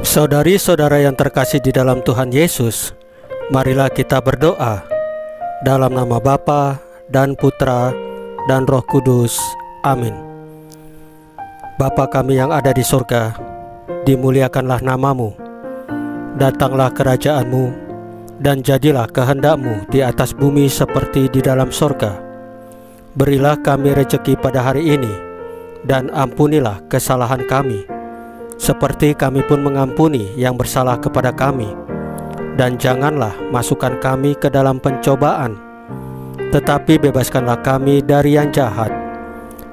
Saudari-saudara yang terkasih di dalam Tuhan Yesus, marilah kita berdoa dalam nama Bapa dan Putra dan Roh Kudus. Amin. Bapa kami yang ada di surga, dimuliakanlah namamu. Datanglah kerajaanmu, dan jadilah kehendak-Mu di atas bumi seperti di dalam surga. Berilah kami rezeki pada hari ini, dan ampunilah kesalahan kami, seperti kami pun mengampuni yang bersalah kepada kami. Dan janganlah masukkan kami ke dalam pencobaan, tetapi bebaskanlah kami dari yang jahat.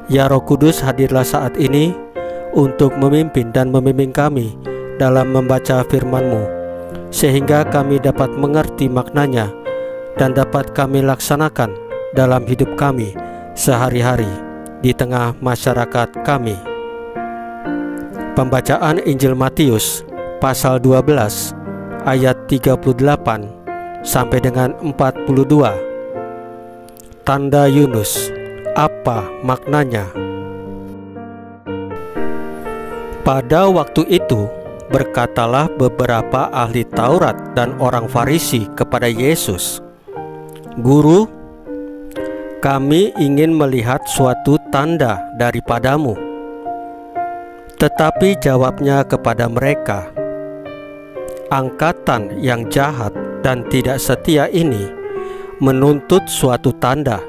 Ya Roh Kudus, hadirlah saat ini untuk memimpin dan membimbing kami dalam membaca firman-Mu, sehingga kami dapat mengerti maknanya dan dapat kami laksanakan dalam hidup kami sehari-hari di tengah masyarakat kami. Pembacaan Injil Matius pasal 12 ayat 38 sampai dengan 42. Tanda Yunus, apa maknanya? Pada waktu itu berkatalah beberapa ahli Taurat dan orang Farisi kepada Yesus, "Guru, kami ingin melihat suatu tanda daripadamu." Tetapi jawabnya kepada mereka, "Angkatan yang jahat dan tidak setia ini menuntut suatu tanda,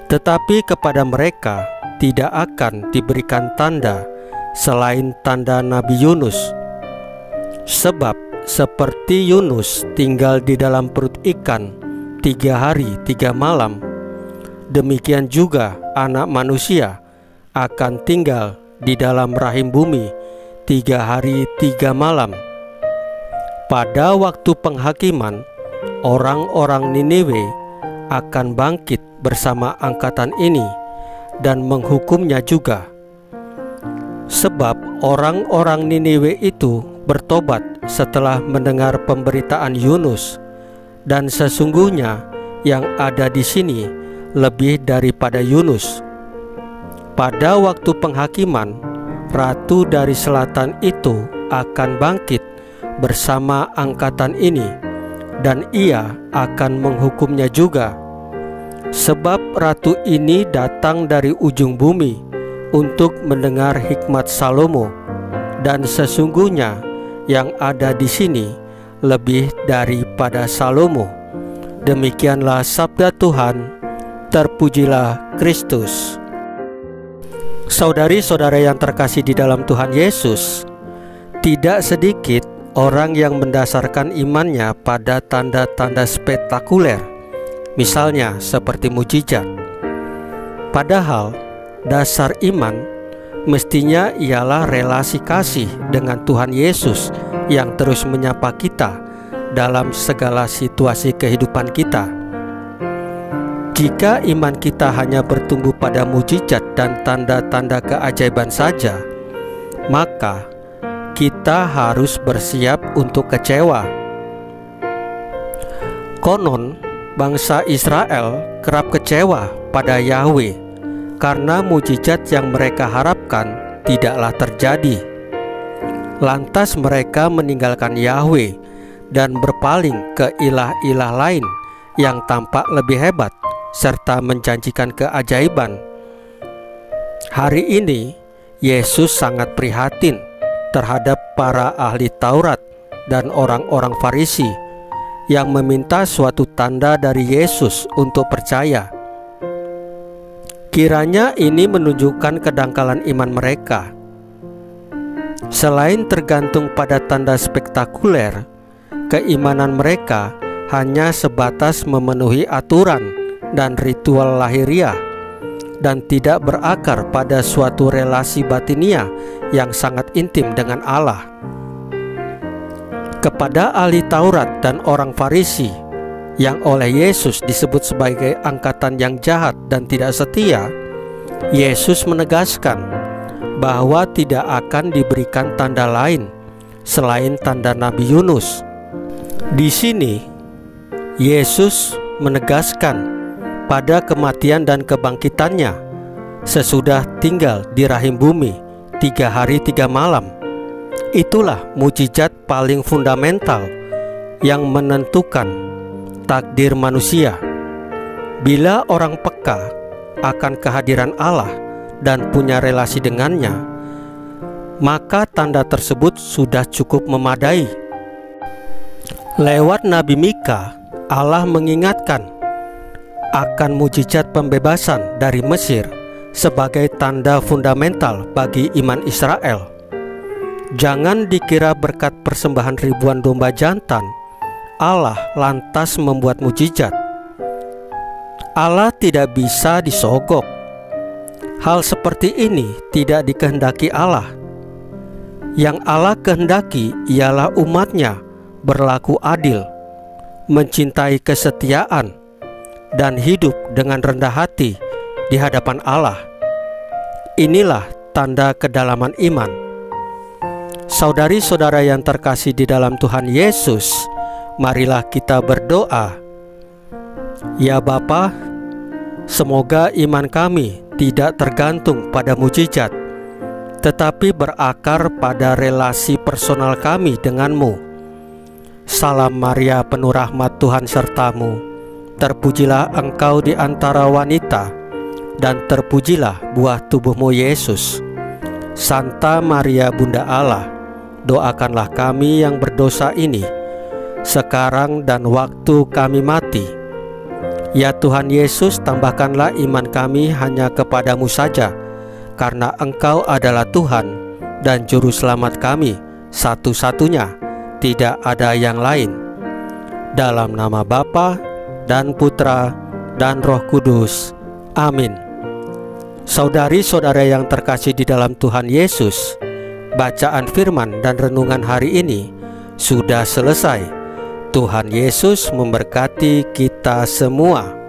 tetapi kepada mereka tidak akan diberikan tanda selain tanda Nabi Yunus. Sebab seperti Yunus tinggal di dalam perut ikan 3 hari 3 malam, demikian juga Anak Manusia akan tinggal di dalam rahim bumi 3 hari 3 malam. Pada waktu penghakiman, orang-orang Niniwe akan bangkit bersama angkatan ini dan menghukumnya juga. Sebab orang-orang Niniwe itu bertobat setelah mendengar pemberitaan Yunus, dan sesungguhnya yang ada di sini lebih daripada Yunus. Pada waktu penghakiman, ratu dari selatan itu akan bangkit bersama angkatan ini, dan ia akan menghukumnya juga. Sebab ratu ini datang dari ujung bumi untuk mendengar hikmat Salomo, dan sesungguhnya yang ada di sini lebih daripada Salomo." Demikianlah sabda Tuhan. Terpujilah Kristus. Saudari-saudara yang terkasih di dalam Tuhan Yesus, tidak sedikit orang yang mendasarkan imannya pada tanda-tanda spektakuler, misalnya seperti mujizat. Padahal dasar iman mestinya ialah relasi kasih dengan Tuhan Yesus yang terus menyapa kita dalam segala situasi kehidupan kita. Jika iman kita hanya bertumbuh pada mujizat dan tanda-tanda keajaiban saja, maka kita harus bersiap untuk kecewa. Konon, bangsa Israel kerap kecewa pada Yahweh karena mujizat yang mereka harapkan tidaklah terjadi. Lantas mereka meninggalkan Yahweh dan berpaling ke ilah-ilah lain yang tampak lebih hebat serta menjanjikan keajaiban. Hari ini Yesus sangat prihatin terhadap para ahli Taurat dan orang-orang Farisi yang meminta suatu tanda dari Yesus untuk percaya. Kiranya ini menunjukkan kedangkalan iman mereka. Selain tergantung pada tanda spektakuler, keimanan mereka hanya sebatas memenuhi aturan dan ritual lahiriah, dan tidak berakar pada suatu relasi batiniah yang sangat intim dengan Allah. Kepada ahli Taurat dan orang Farisi yang oleh Yesus disebut sebagai angkatan yang jahat dan tidak setia, Yesus menegaskan bahwa tidak akan diberikan tanda lain selain tanda Nabi Yunus. Di sini Yesus menegaskan pada kematian dan kebangkitannya sesudah tinggal di rahim bumi 3 hari 3 malam. Itulah mukjizat paling fundamental yang menentukan takdir manusia. Bila orang peka akan kehadiran Allah dan punya relasi dengannya, maka tanda tersebut sudah cukup memadai. Lewat Nabi Mika, Allah mengingatkan akan mukjizat pembebasan dari Mesir sebagai tanda fundamental bagi iman Israel. Jangan dikira berkat persembahan ribuan domba jantan Allah lantas membuat mukjizat. Allah tidak bisa disogok. Hal seperti ini tidak dikehendaki Allah. Yang Allah kehendaki ialah umatnya berlaku adil, mencintai kesetiaan, dan hidup dengan rendah hati di hadapan Allah. Inilah tanda kedalaman iman. Saudari-saudara yang terkasih di dalam Tuhan Yesus, marilah kita berdoa. Ya Bapa, semoga iman kami tidak tergantung pada mukjizat, tetapi berakar pada relasi personal kami denganmu. Salam Maria, penuh rahmat, Tuhan sertamu. Terpujilah engkau di antara wanita, dan terpujilah buah tubuhmu Yesus. Santa Maria Bunda Allah, doakanlah kami yang berdosa ini, sekarang dan waktu kami mati. Ya Tuhan Yesus, tambahkanlah iman kami hanya kepadamu saja, karena Engkau adalah Tuhan dan Juru Selamat kami satu-satunya, tidak ada yang lain. Dalam nama Bapa dan Putra dan Roh Kudus. Amin. Saudari-saudara yang terkasih di dalam Tuhan Yesus, bacaan firman dan renungan hari ini sudah selesai. Tuhan Yesus memberkati kita semua.